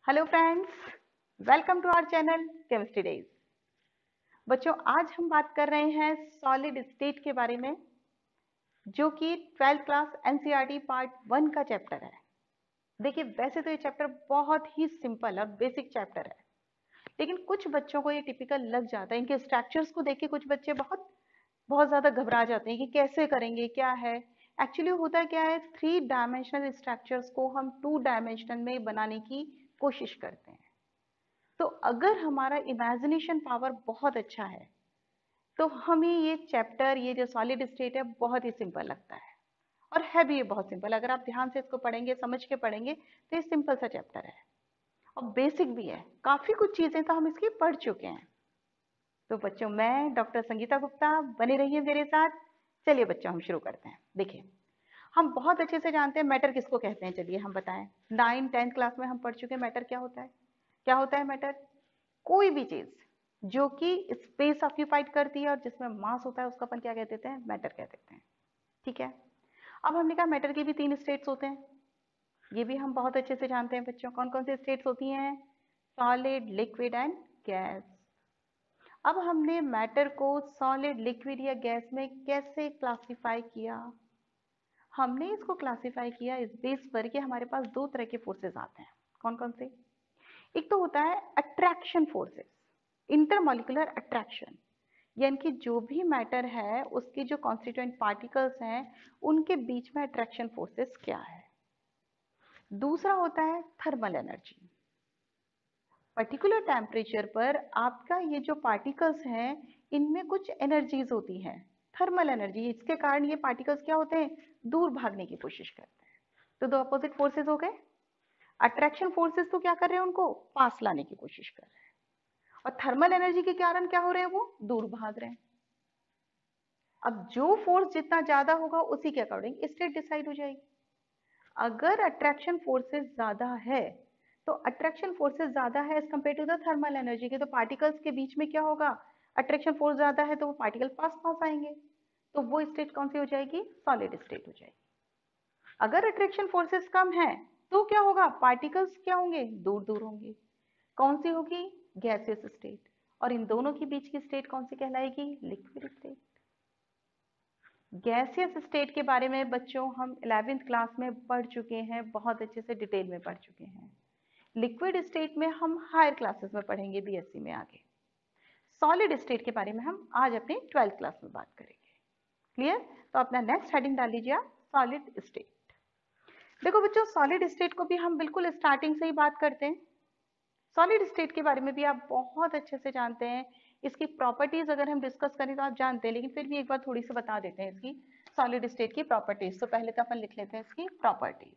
Hello friends, welcome to our channel chemistry days. बच्चों, आज हम बात कर रहे हैं सॉलिड स्टेट के बारे में, जो कि 12th क्लास एनसीईआरटी पार्ट 1 का चैप्टर है। देखिए, वैसे तो ये चैप्टर बहुत ही सिंपल और बेसिक चैप्टर है, लेकिन कुछ बच्चों को ये टिपिकल लग जाता है। इनके स्ट्रक्चर्स को देख के कुछ बच्चे बहुत बहुत ज़्यादा घबरा जाते हैं कि कैसे करेंगे, क्या है। एक्चुअली होता क्या है, 3 डायमेंशनल स्ट्रक्चर्स को हम 2 डायमेंशनल में बनाने की कोशिश करते हैं। तो अगर हमारा इमेजिनेशन पावर बहुत अच्छा है तो हमें ये चैप्टर, ये जो सॉलिड स्टेट है, बहुत ही सिंपल लगता है। और है भी ये बहुत सिंपल। अगर आप ध्यान से इसको पढ़ेंगे, समझ के पढ़ेंगे, तो ये सिंपल सा चैप्टर है और बेसिक भी है। काफी कुछ चीजें तो हम इसकी पढ़ चुके हैं। तो बच्चों, मैं डॉक्टर संगीता गुप्ता, बने रहिए मेरे साथ। चलिए बच्चों, हम शुरू करते हैं। देखिए, हम बहुत अच्छे से जानते हैं मैटर किसको कहते हैं। चलिए हम बताएं। 9th-10th क्लास में हम पढ़ चुके हैं मैटर क्या होता है। क्या होता है मैटर? कोई भी चीज जो कि स्पेस ऑक्यूपाइड करती है और जिसमें मास होता है, उसको अपन क्या कह देते हैं? मैटर कह देते हैं। ठीक है। अब हमने कहा मैटर की भी 3 स्टेट्स होते हैं। ये भी हम बहुत अच्छे से जानते हैं बच्चों। कौन कौन सी स्टेट्स होती हैं? Solid, liquid and gas. अब हमने मैटर को सॉलिड, लिक्विड या गैस में कैसे क्लासिफाई किया? हमने इसको क्लासिफाई किया इस बेस पर कि हमारे पास 2 तरह के फोर्सेस आते हैं। कौन कौन से? एक तो होता है अट्रैक्शन फोर्सेस, इंटरमॉलिक्यूलर अट्रैक्शन, यानी कि जो भी मैटर है उसके जो कॉन्स्टिट्यूएंट पार्टिकल्स हैं उनके बीच में अट्रैक्शन फोर्सेस क्या है। दूसरा होता है थर्मल एनर्जी। पर्टिकुलर टेम्परेचर पर आपका ये जो पार्टिकल्स हैं, इनमें कुछ एनर्जीज होती हैं, थर्मल एनर्जी। इसके कारण ये पार्टिकल्स क्या होते हैं? दूर भागने की कोशिश करते हैं। तो 2 अपोजिट फोर्सेस हो गए। अट्रैक्शन फोर्सेस तो क्या कर रहे हैं? उनको पास लाने की कोशिश कर रहे हैं। और थर्मल एनर्जी के कारण क्या हो रहे हैं? वो दूर भाग रहे हैं। अब जो फोर्स जितना ज्यादा होगा उसी के अकॉर्डिंग स्टेट डिसाइड हो जाएगी। अगर अट्रैक्शन फोर्सेस ज्यादा है तो अट्रैक्शन फोर्सेस ज्यादा है as compared to the thermal energy के, तो पार्टिकल्स के बीच में क्या होगा? अट्रैक्शन फोर्स ज्यादा है तो वो पार्टिकल पास पास आएंगे, तो वो स्टेट कौन सी हो जाएगी? सॉलिड स्टेट हो जाएगी। अगर अट्रैक्शन फोर्सेस कम है तो क्या होगा? पार्टिकल्स क्या होंगे? दूर दूर होंगे। कौन सी होगी? Gaseous state. और इन दोनों के बीच की स्टेट कौन सी कहलाएगी? Liquid state. गैसियस स्टेट के बारे में बच्चों हम 11th क्लास में पढ़ चुके हैं, बहुत अच्छे से डिटेल में पढ़ चुके हैं। लिक्विड स्टेट में हम हायर क्लासेस में पढ़ेंगे, बीएससी में आगे। सॉलिड स्टेट के बारे में हम आज अपने 12th क्लास में बात करेंगे। क्लियर? तो अपना नेक्स्ट हेडिंग डाल लीजिए आप, सॉलिड स्टेट। देखो बच्चों, सॉलिड स्टेट को भी हम बिल्कुल स्टार्टिंग से ही बात करते हैं। सॉलिड स्टेट के बारे में भी आप बहुत अच्छे से जानते हैं। इसकी प्रॉपर्टीज अगर हम डिस्कस करें तो आप जानते हैं, लेकिन फिर भी एक बार थोड़ी सी बता देते हैं इसकी सॉलिड स्टेट की प्रॉपर्टीज। तो पहले तो अपन लिख लेते हैं इसकी प्रॉपर्टीज।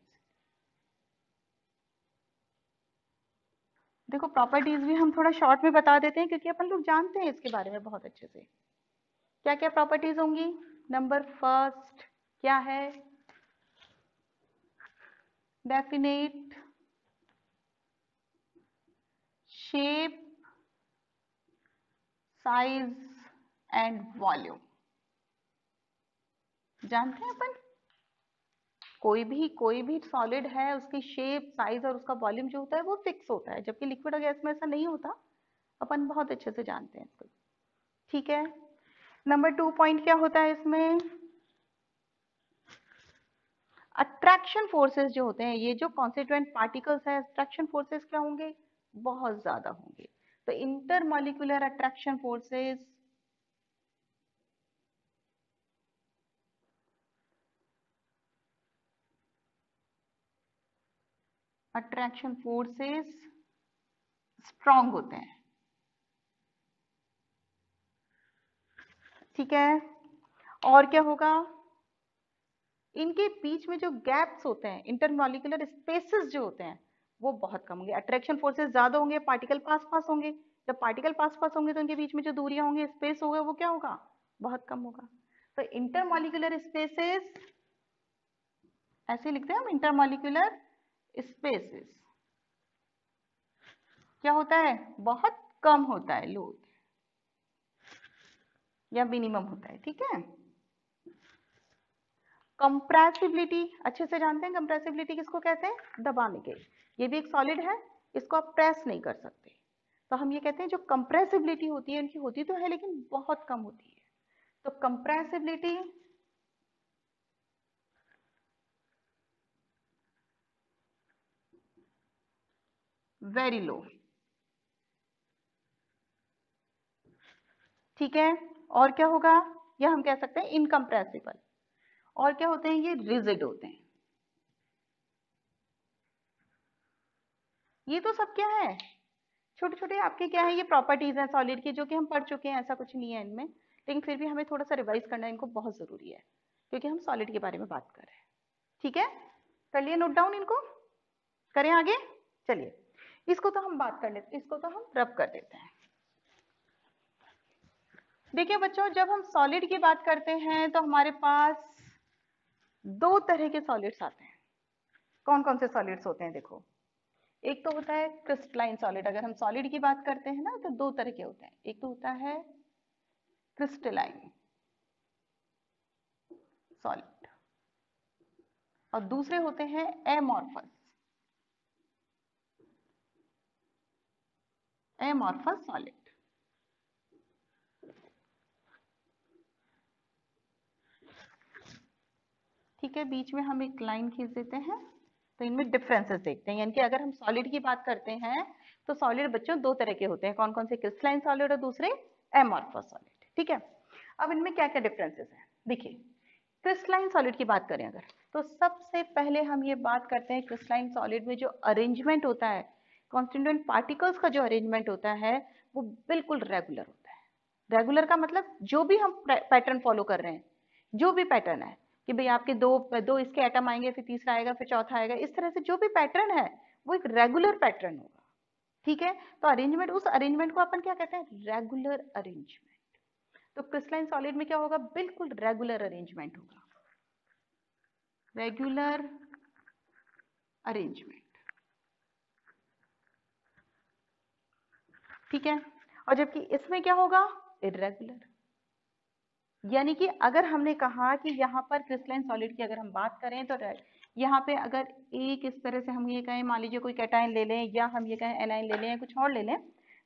देखो, प्रॉपर्टीज भी हम थोड़ा शॉर्ट में बता देते हैं क्योंकि अपन लोग जानते हैं इसके बारे में बहुत अच्छे से। क्या क्या प्रॉपर्टीज होंगी? नंबर फर्स्ट क्या है? Definite shape, size and volume. जानते हैं अपन, कोई भी सॉलिड है, उसकी शेप, साइज और उसका वॉल्यूम जो होता है वो फिक्स होता है, जबकि लिक्विड और गैस में ऐसा नहीं होता। अपन बहुत अच्छे से जानते हैं इसको। ठीक है। नंबर 2 पॉइंट क्या होता है इसमें? अट्रैक्शन फोर्सेस जो होते हैं, ये जो कॉन्स्टिट्यूएंट पार्टिकल्स है, अट्रैक्शन फोर्सेस क्या होंगे? बहुत ज्यादा होंगे। तो इंटरमॉलिक्यूलर अट्रैक्शन फोर्सेस स्ट्रांग होते हैं। ठीक है। और क्या होगा? इनके बीच में जो गैप्स होते हैं, इंटरमॉलिक्यूलर स्पेसेस जो होते हैं, वो बहुत कम होंगे। अट्रैक्शन फोर्सेस ज्यादा होंगे, पार्टिकल पास पास होंगे। जब पार्टिकल पास पास होंगे तो उनके बीच में जो दूरियां होंगी, स्पेस होगा, वो क्या होगा? बहुत कम होगा। तो इंटरमॉलिक्यूलर स्पेसेस ऐसे लिखते हैं हम, इंटरमॉलिक्यूलर स्पेसेस क्या होता है? बहुत कम होता है, लो या मिनिमम होता है। ठीक है। कंप्रेसिबिलिटी अच्छे से जानते हैं। कंप्रेसिबिलिटी किसको कहते हैं? दबाने के। ये भी एक सॉलिड है, इसको आप प्रेस नहीं कर सकते। तो हम ये कहते हैं जो कंप्रेसिबिलिटी होती है इनकी होती तो है लेकिन बहुत कम होती है। तो कंप्रेसिबिलिटी वेरी लो, ठीक है। और क्या होगा, या हम कह सकते हैं इनकम्प्रेसिबल। और क्या होते हैं, ये रिजिड होते हैं। ये तो सब क्या है, छोटे छोटे आपके क्या है, ये प्रॉपर्टीज हैं सॉलिड की जो कि हम पढ़ चुके हैं, ऐसा कुछ नहीं है इनमें, लेकिन फिर भी हमें थोड़ा सा रिवाइज करना इनको बहुत जरूरी है क्योंकि हम सॉलिड के बारे में बात कर रहे हैं। ठीक है, कर लिए नोट डाउन इनको, करें आगे। चलिए इसको तो हम बात कर लेते, इसको तो हम रब कर देते हैं। देखिए बच्चों, जब हम सॉलिड की बात करते हैं तो हमारे पास दो तरह के सॉलिड्स आते हैं। कौन कौन से सॉलिड्स होते हैं, देखो, एक तो होता है क्रिस्टलाइन सॉलिड। अगर हम सॉलिड की बात करते हैं ना तो दो तरह के होते हैं, एक तो होता है क्रिस्टलाइन सॉलिड और दूसरे होते हैं एमॉर्फस, एमॉर्फस सॉलिड। ठीक है, बीच में हम एक लाइन खींच देते हैं। तो इनमें डिफरेंसेस देखते हैं, यानी कि अगर हम सॉलिड की बात करते हैं तो सॉलिड बच्चों दो तरह के होते हैं। कौन कौन से, क्रिस्टलाइन सॉलिड और दूसरे एमॉर्फस सॉलिड। ठीक है, अब इनमें क्या क्या डिफरेंसेस हैं, देखिए। क्रिस्टलाइन सॉलिड की बात करें अगर, तो सबसे पहले हम ये बात करते हैं क्रिस्टलाइन सॉलिड में जो अरेंजमेंट होता है, कॉन्स्टिट्यूएंट पार्टिकल्स का जो अरेंजमेंट होता है वो बिल्कुल रेगुलर होता है। रेगुलर का मतलब जो भी हम पैटर्न फॉलो कर रहे हैं, जो भी पैटर्न है कि भाई आपके दो दो इसके एटम आएंगे, फिर तीसरा आएगा, फिर चौथा आएगा, इस तरह से जो भी पैटर्न है वो एक रेगुलर पैटर्न होगा। ठीक है, तो अरेंजमेंट, उस अरेंजमेंट को अपन क्या कहते हैं, रेगुलर अरेंजमेंट। तो क्रिस्टलाइन सॉलिड में क्या होगा, बिल्कुल रेगुलर अरेंजमेंट होगा, रेगुलर अरेंजमेंट। ठीक है, और जबकि इसमें क्या होगा, इरेगुलर। यानी कि अगर हमने कहा कि यहाँ पर क्रिस्टलाइन सॉलिड की अगर हम बात करें तो यहाँ पे अगर एक इस तरह से हम ये कहें, मान लीजिए कोई कैटायन ले लें या हम ये कहें एनायन ले लें या कुछ और ले लें,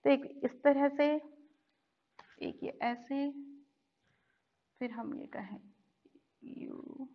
तो एक इस तरह से, एक ये ऐसे, फिर हम ये कहें यू,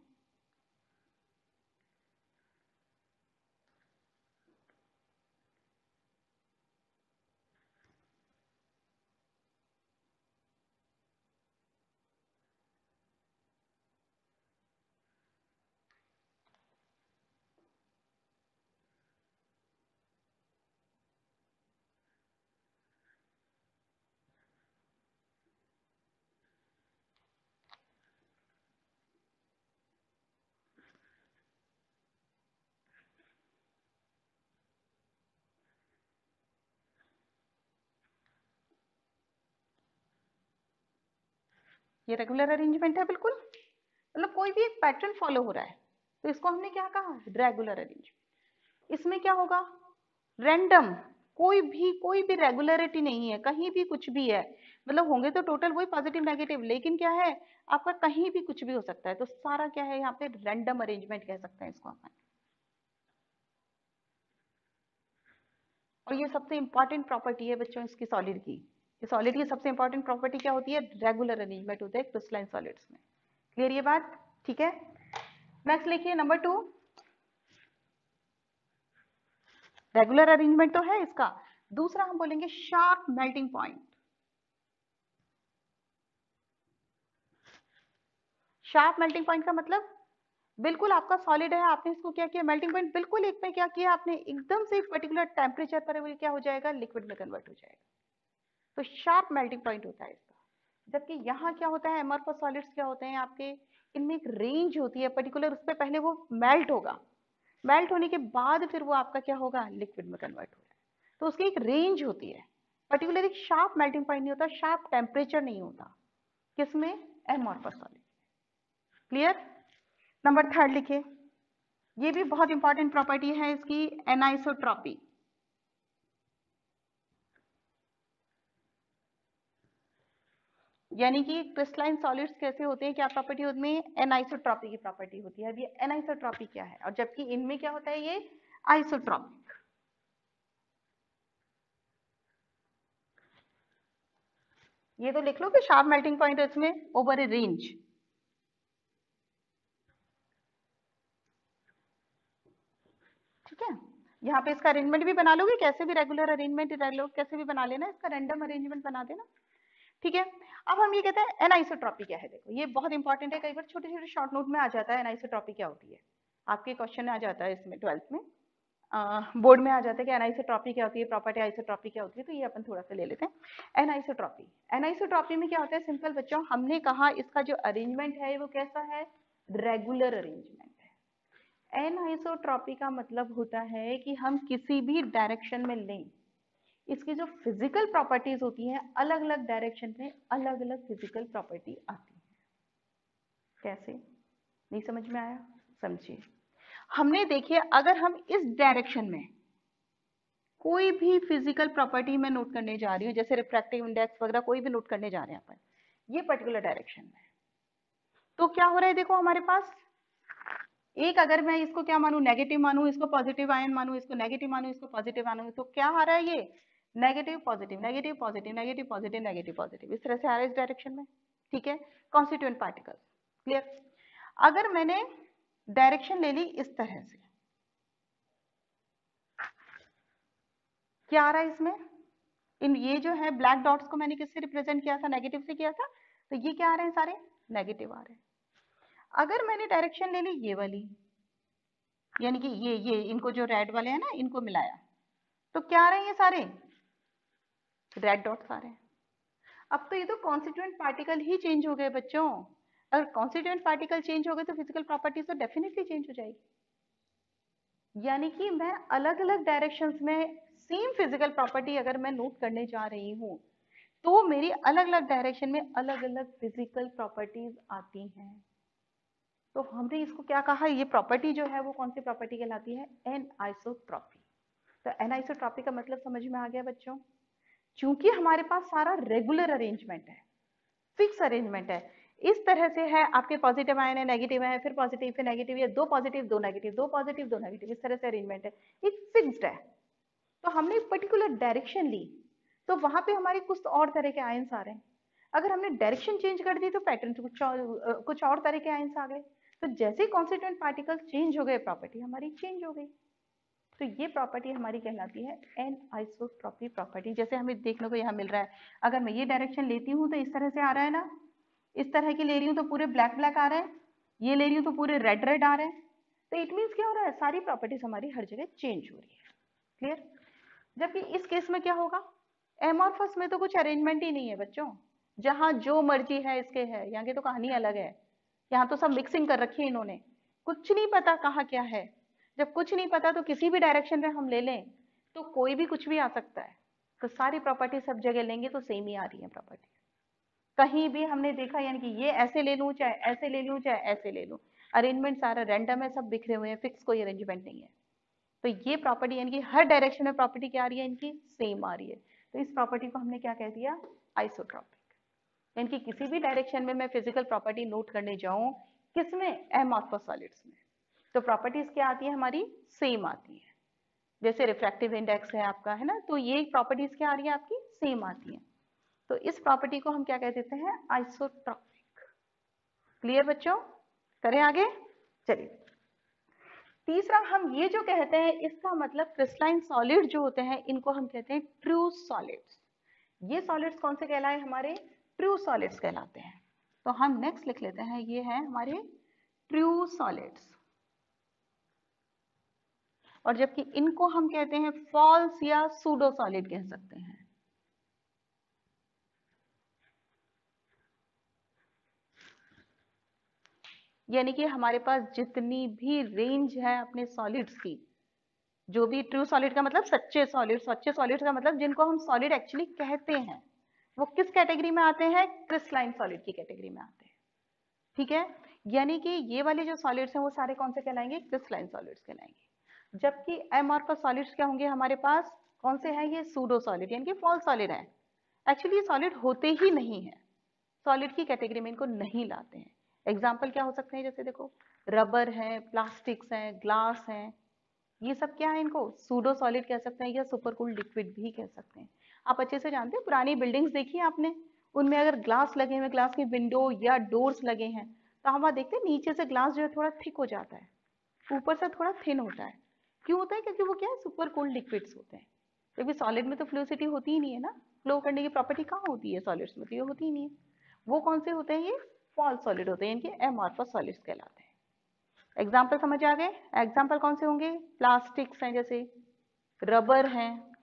ये रेगुलर अरेंजमेंट है बिल्कुल, मतलब कोई भी एक पैटर्न फॉलो हो रहा है, तो इसको हमने क्या कहा, रेगुलर अरेंजमेंट। इसमें क्या होगा, रैंडम, कोई भी रेगुलरिटी नहीं है, कहीं भी कुछ भी है, मतलब होंगे तो टोटल वही पॉजिटिव नेगेटिव, लेकिन क्या है, आपका कहीं भी कुछ भी हो सकता है। तो सारा क्या है, यहाँ पे रैंडम अरेंजमेंट कह सकते हैं इसको अपन। और ये सबसे इंपॉर्टेंट प्रॉपर्टी है बच्चों इसकी, सॉलिड की। ये सॉलिड की सबसे इंपॉर्टेंट प्रॉपर्टी क्या होती है, रेगुलर अरेंजमेंट होता है क्रिस्टलाइन सॉलिड्स में। क्लियर ये बात, ठीक है। नेक्स्ट लिखिए नंबर 2, रेगुलर अरेंजमेंट तो है इसका, दूसरा हम बोलेंगे sharp melting point. Sharp melting point का मतलब, बिल्कुल आपका सॉलिड है, आपने इसको क्या किया, मेल्टिंग पॉइंट बिल्कुल एक पे क्या किया आपने, एकदम से एक पर्टिकुलर टेम्परेचर पर वो क्या हो जाएगा, लिक्विड में कन्वर्ट हो जाएगा। तो शार्प मेल्टिंग पॉइंट होता है इसका। जबकि यहाँ क्या होता है, एमॉर्फस सॉलिड्स क्या होते हैं आपके, इनमें एक रेंज होती है पर्टिकुलर, उस पर पहले वो मेल्ट होगा, मेल्ट होने के बाद फिर वो आपका क्या होगा, लिक्विड में कन्वर्ट होगा। तो उसकी एक रेंज होती है, पर्टिकुलर एक शार्प मेल्टिंग पॉइंट नहीं होता, शार्प टेम्परेचर नहीं होता, किसमें, एमॉर्फस सॉलिड। क्लियर। नंबर 3 लिखिए, ये भी बहुत इंपॉर्टेंट प्रॉपर्टी है इसकी, एनाइसोट्रॉपी। यानी कि क्रिस्टलाइन सॉलिड्स कैसे होते हैं, क्या प्रॉपर्टी होती है, एनाइसोट्रॉपी की प्रॉपर्टी होती है। अब ये एनाइसोट्रॉपी क्या है, और जबकि इनमें क्या होता है, ये आइसोट्रॉपिक। ये तो लिख लो कि शार्प मेल्टिंग पॉइंट है इसमें ओवर ए रेंज। ठीक है, यहाँ पे इसका अरेंजमेंट भी बना लोगे, कैसे भी रेगुलर अरेंजमेंट कैसे भी बना लेना, इसका रैंडम अरेंजमेंट बना देना। ठीक है, अब हम ये कहते हैं एनाइसोट्रॉपी क्या है। देखो ये बहुत इंपॉर्टेंट है, कई बार छोटे छोटे शॉर्ट नोट में आ जाता है एनाइसोट्रॉपी क्या होती है, आपके क्वेश्चन आ जाता है इसमें 12th में, बोर्ड में आ जाता है कि एनाइसोट्रॉपी क्या होती है, प्रॉपर्टी आइसोट्रॉपी क्या होती है। तो ये अपन थोड़ा सा ले लेते हैं एनाइसोट्रॉपी। एनाइसोट्रॉपी में क्या होता है, सिंपल बच्चों, हमने कहा इसका जो अरेंजमेंट है वो कैसा है, रेगुलर अरेंजमेंट है। एनाइसोट्रॉपी का मतलब होता है कि हम किसी भी डायरेक्शन में लें, इसकी जो फिजिकल प्रॉपर्टीज होती हैं, अलग अलग डायरेक्शन में अलग अलग फिजिकल प्रॉपर्टी आती है। कैसे, नहीं समझ में आया, समझिए। हमने देखिए, अगर हम इस डायरेक्शन में कोई भी फिजिकल प्रॉपर्टी में नोट करने जा रही हूँ, जैसे रिफ्रैक्टिव इंडेक्स वगैरह कोई भी नोट करने जा रहे हैं अपन ये पर्टिकुलर डायरेक्शन में, तो क्या हो रहा है, देखो हमारे पास एक, अगर मैं इसको क्या मानूं, नेगेटिव मानूं, इसको पॉजिटिव आयन मानूं, इसको नेगेटिव मानूं, इसको पॉजिटिव मानूं, तो क्या आ रहा है, ये negative positive negative positive negative positive negative positive, इस तरह से आ रहा है इस डायरेक्शन में। ठीक है, कॉन्स्टिट्यूएंट पार्टिकल्स, क्लियर। अगर मैंने डायरेक्शन ले ली इस तरह से, क्या आ रहा है इसमें, इन ये जो है ब्लैक डॉट्स को मैंने किससे रिप्रेजेंट किया था, नेगेटिव से किया था, तो ये क्या आ रहे हैं, सारे नेगेटिव आ रहे हैं। अगर मैंने डायरेक्शन ले ली ये वाली, यानी कि ये इनको जो रेड वाले हैं ना इनको मिलाया, तो क्या आ रहे हैं, ये सारे रेड डॉट्स आ रहे हैं। अब तो ये तो कॉन्स्टिट्यूएंट पार्टिकल ही चेंज हो गए बच्चों। अगर कॉन्स्टिट्यूएंट पार्टिकल चेंज हो गए तो फिजिकल प्रॉपर्टीज तो डेफिनेटली चेंज हो जाएगी। यानी कि मैं अलग अलग डायरेक्शंस में सेम फिजिकल प्रॉपर्टी अगर मैं नोट करने जा रही हूँ, तो मेरी अलग अलग डायरेक्शन में अलग अलग फिजिकल प्रॉपर्टीज आती हैं। तो हमने इसको क्या कहा, ये प्रॉपर्टी जो है वो कौन सी प्रॉपर्टी कहलाती है, एनाइसोट्रॉपी। तो एनाइसोट्रॉपी का मतलब समझ में आ गया बच्चों। चूंकि हमारे पास सारा रेगुलर अरेंजमेंट है, फिक्स अरेंजमेंट है, इस तरह से है, आपके पॉजिटिव आयन है, नेगेटिव है, फिर पॉजिटिव फिर नेगेटिव, या दो पॉजिटिव दो नेगेटिव, दो पॉजिटिव दो नेगेटिव, इस तरह से अरेंजमेंट है, एक फिक्स्ड है। तो हमने एक पर्टिकुलर डायरेक्शन ली, तो वहां पे हमारे कुछ और तरह के आयंस आ रहे हैं। अगर हमने डायरेक्शन चेंज कर दी तो पैटर्न कुछ और तरह के आयंस आ गए। तो जैसे ही कॉन्स्टिट्यूएंट पार्टिकल चेंज हो गए, प्रॉपर्टी हमारी चेंज हो गई। तो ये प्रॉपर्टी हमारी कहलाती है एनआइसोट्रॉपी प्रॉपर्टी। जैसे हमें देखने को यहाँ मिल रहा है, अगर मैं ये डायरेक्शन लेती हूँ तो इस तरह से आ रहा है ना, इस तरह की ले रही हूँ तो पूरे ब्लैक ब्लैक आ रहे हैं, ये ले रही हूँ तो पूरे रेड रेड आ रहे हैं। तो इट मीन्स क्या हो रहा है, सारी प्रॉपर्टीज हमारी हर जगह चेंज हो रही है, क्लियर। जबकि इस केस में क्या होगा, एमॉर्फस में तो कुछ अरेंजमेंट ही नहीं है बच्चों, जहां जो मर्जी है इसके है, यहाँ की तो कहानी अलग है। यहाँ तो सब मिक्सिंग कर रखी है इन्होंने, कुछ नहीं पता कहाँ क्या है। जब कुछ नहीं पता तो किसी भी डायरेक्शन में हम ले लें तो कोई भी कुछ भी आ सकता है। तो सारी प्रॉपर्टी सब जगह लेंगे तो सेम ही आ रही है प्रॉपर्टी। कहीं भी हमने देखा, यानी कि ये ऐसे ले लूं चाहे ऐसे ले लूं चाहे ऐसे ले लूं, अरेंजमेंट सारा रैंडम है, सब बिखरे हुए हैं, फिक्स कोई अरेंजमेंट नहीं है। तो ये प्रॉपर्टी यानी कि हर डायरेक्शन में प्रॉपर्टी क्या आ रही है, इनकी सेम आ रही है। तो इस प्रॉपर्टी को हमने क्या कह दिया, आइसोट्रॉपिक। यानी कि किसी भी डायरेक्शन में मैं फिजिकल प्रॉपर्टी नोट करने जाऊं, किसमें, एमॉर्फस सॉलिड्स में, तो प्रॉपर्टीज क्या आती है हमारी, सेम आती है। जैसे रिफ्रैक्टिव इंडेक्स है आपका, है ना, तो ये प्रॉपर्टीज क्या आ रही है आपकी, सेम आती है। तो इस प्रॉपर्टी को हम क्या कह देते हैं, आइसोट्रॉपिक। क्लियर बच्चों, करें आगे, चलिए। तीसरा हम ये जो कहते हैं, इसका मतलब क्रिस्टलाइन सॉलिड जो होते हैं इनको हम कहते हैं ट्रू सॉलिड्स। ये सॉलिड्स कौन से कहलाए हमारे, ट्रू सॉलिड्स कहलाते हैं। तो हम नेक्स्ट लिख लेते हैं, ये है हमारे ट्रू सॉलिड्स। और जबकि इनको हम कहते हैं फॉल्स या सूडो सॉलिड कह सकते हैं। यानी कि हमारे पास जितनी भी रेंज है अपने सॉलिड्स की, जो भी ट्रू सॉलिड का मतलब सच्चे सॉलिड, सच्चे सॉलिड का मतलब जिनको हम सॉलिड एक्चुअली कहते हैं, वो किस कैटेगरी में आते हैं, क्रिस्टलाइन सॉलिड की कैटेगरी में आते हैं। ठीक है, यानी कि ये वाले जो सॉलिड्स हैं वो सारे कौन से कहलाएंगे, क्रिस्टलाइन सॉलिड्स कहलाएंगे। जबकि अमॉर्फस सॉलिड्स क्या होंगे हमारे पास, कौन से हैं, ये सूडो सॉलिड यानी कि फॉल्स सॉलिड है। एक्चुअली ये सॉलिड होते ही नहीं है, सॉलिड की कैटेगरी में इनको नहीं लाते हैं। एग्जाम्पल क्या हो सकते हैं, जैसे देखो रबर है, प्लास्टिक्स हैं, ग्लास हैं, ये सब क्या है, इनको सूडो सॉलिड कह सकते हैं या सुपर कूल्ड लिक्विड भी कह सकते हैं। आप अच्छे से जानते हैं, पुरानी बिल्डिंग्स देखी है आपने, उनमें अगर ग्लास लगे हुए, ग्लास के विंडो या डोर्स लगे हैं, तो हम वहाँ देखते हैं नीचे से ग्लास जो है थोड़ा थिक हो जाता है, ऊपर से थोड़ा थिन होता है। क्यों होता है? क्योंकि वो क्या है, सुपर कोल्ड लिक्विड्स होते हैं। क्योंकि सॉलिड में तो फ्लूसिटी होती ही नहीं है ना, फ्लो करने की प्रॉपर्टी कहाँ होती है सॉलिड्स में, तो ये होती ही नहीं है। वो कौन से होते हैं? ये फॉल सॉलिड होते हैं, इनके एमॉर्फस सॉलिड्स कहलाते हैं। एग्जाम्पल समझ आ गए? एग्जाम्पल कौन से होंगे? प्लास्टिक्स हैं, जैसे रबर हैं,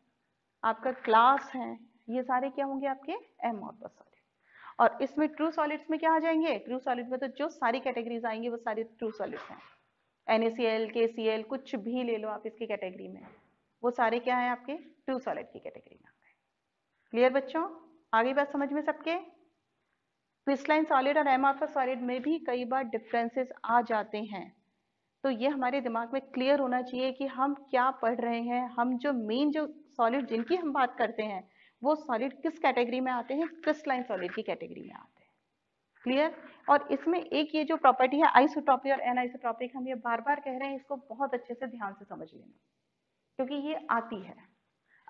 आपका ग्लास है, ये सारे क्या होंगे? आपके एमॉर्फस सॉलिड। और इसमें ट्रू सॉलिड्स में क्या आ जाएंगे? ट्रू सॉलिड में तो जो सारी कैटेगरीज आएंगी वो सारी ट्रू सॉलिड्स हैं। NaCl, KCl, कुछ भी ले लो आप इसकी कैटेगरी में, वो सारे क्या है? आपके ट्रू सॉलिड की कैटेगरी में आते हैं। क्लियर बच्चों? आगे बात समझ में सबके? क्रिस्टलाइन सॉलिड और एमॉर्फस सॉलिड में भी कई बार डिफरेंसेस आ जाते हैं, तो ये हमारे दिमाग में क्लियर होना चाहिए कि हम क्या पढ़ रहे हैं। हम जो मेन जो सॉलिड जिनकी हम बात करते हैं वो सॉलिड किस कैटेगरी में आते हैं? क्रिस्टलाइन सॉलिड की कैटेगरी में आते हैं। क्लियर? और इसमें एक ये जो प्रॉपर्टी है आइसोट्रॉपी और एनआइसोट्रॉपिक, हम ये बार बार कह रहे हैं, इसको बहुत अच्छे से ध्यान से समझ लेना, क्योंकि ये आती है।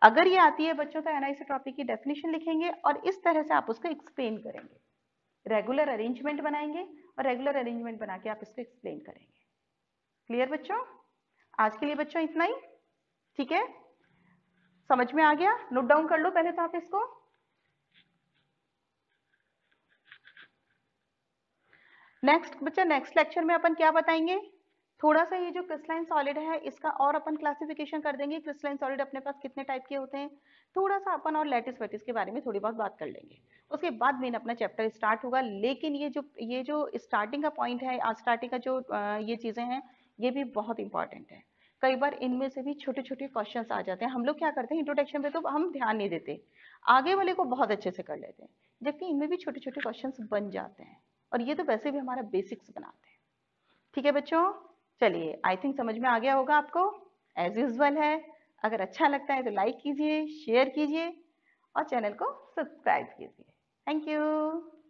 अगर ये आती है बच्चों, तो एनआइसोट्रॉपी की डेफिनेशन लिखेंगे और इस तरह से आप उसको एक्सप्लेन करेंगे, रेगुलर अरेंजमेंट बनाएंगे और रेगुलर अरेंजमेंट बना के आप इसको एक्सप्लेन करेंगे। क्लियर बच्चों? आज के लिए बच्चों इतना ही, ठीक है? समझ में आ गया? नोट डाउन कर लो पहले तो आप इसको। नेक्स्ट बच्चा, नेक्स्ट लेक्चर में अपन क्या बताएंगे? थोड़ा सा ये जो क्रिस्टलाइन सॉलिड है इसका और अपन क्लासिफिकेशन कर देंगे, क्रिस्टलाइन सॉलिड अपने पास कितने टाइप के होते हैं, थोड़ा सा अपन और लैटिस वेटिस के बारे में थोड़ी बहुत बात कर लेंगे। उसके बाद मेन अपना चैप्टर स्टार्ट होगा। लेकिन ये जो स्टार्टिंग का पॉइंट है, आज स्टार्टिंग का जो ये चीजें हैं, ये भी बहुत इंपॉर्टेंट है। कई बार इनमें से भी छोटे छोटे क्वेश्चंस आ जाते हैं। हम लोग क्या करते हैं, इंट्रोडक्शन पे तो हम ध्यान नहीं देते, आगे वाले को बहुत अच्छे से कर लेते हैं, जबकि इनमें भी छोटे छोटे क्वेश्चंस बन जाते हैं, और ये तो वैसे भी हमारा बेसिक्स बनाते हैं। ठीक है बच्चों? चलिए, आई थिंक समझ में आ गया होगा आपको। एज यूजुअल है, अगर अच्छा लगता है तो लाइक कीजिए, शेयर कीजिए और चैनल को सब्सक्राइब कीजिए। Thank you.